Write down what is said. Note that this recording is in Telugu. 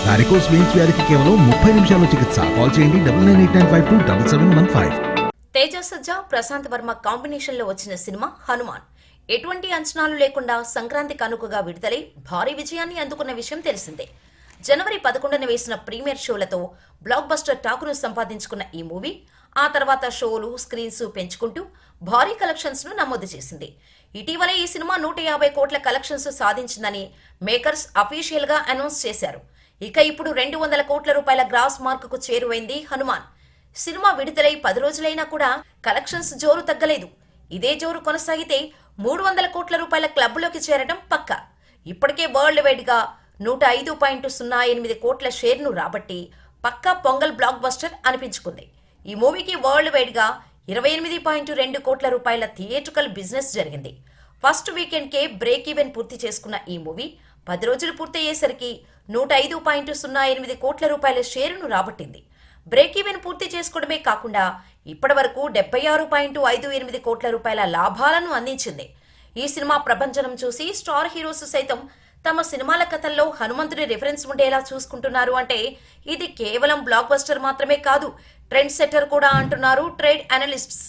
వారికోస్ వెయిన్స్ వ్యాధికి కేవలం 30 నిమిషాల్లో చికిత్స. కాల్ చేయండి 9989527715. తేజ సజ్జా ప్రశాంత్ వర్మ కాంబినేషన్ లో వచ్చిన సినిమా హనుమాన్ ఎటువంటి అంచనాలు లేకుండా సంక్రాంతి కానుకగా విడుదలై భారీ విజయాన్ని అందుకున్న విషయం తెలిసిందే. జనవరి 11న వేసిన ప్రీమియర్ షోలతో బ్లాక్ బస్టర్ టాకును సంపాదించుకున్న ఈ మూవీ ఆ తర్వాత షోలు స్క్రీన్స్ పెంచుకుంటూ భారీ కలెక్షన్స్ ను నమోదు చేసింది. ఇటీవలే ఈ సినిమా 150 కోట్ల కలెక్షన్స్ సాధించిందని మేకర్స్ అఫీషియల్ గా అనౌన్స్ చేశారు. ఇక ఇప్పుడు 200 కోట్ల రూపాయల గ్రాస్ మార్కుకు చేరువైంది హనుమాన్. సినిమా విడుదలై 10 రోజులైనా కూడా కలెక్షన్స్ జోరు తగ్గలేదు. ఇదే జోరు కొనసాగితే 300 కోట్ల రూపాయల క్లబ్లోకి చేరడం పక్కా. ఇప్పటికే వరల్డ్ వైడ్ గా 105.08 కోట్ల షేర్ను రాబట్టి పక్కా పొంగల్ బ్లాక్ బస్టర్ అనిపించుకుంది. ఈ మూవీకి వరల్డ్ వైడ్ గా 28.2 కోట్ల రూపాయల థియేట్రికల్ బిజినెస్ జరిగింది. ఫస్ట్ వీకెండ్ కే బ్రేక్ ఈవెన్ పూర్తి చేసుకున్న ఈ మూవీ 10 రోజులు పూర్తయ్యేసరికి 105.08 కోట్ల రూపాయల షేరును రాబట్టింది. బ్రేక్ ఈవెన్ పూర్తి చేసుకోవడమే కాకుండా ఇప్పటి వరకు 76.58 కోట్ల రూపాయల లాభాలను అందించింది. ఈ సినిమా ప్రభంజనం చూసి స్టార్ హీరోస్ సైతం తమ సినిమాల కథల్లో హనుమంతుడి రిఫరెన్స్ ఉండేలా చూసుకుంటున్నారు అంటే ఇది కేవలం బ్లాక్ బస్టర్ మాత్రమే కాదు, ట్రెండ్ సెట్టర్ కూడా అంటున్నారు ట్రేడ్ అనలిస్ట్స్.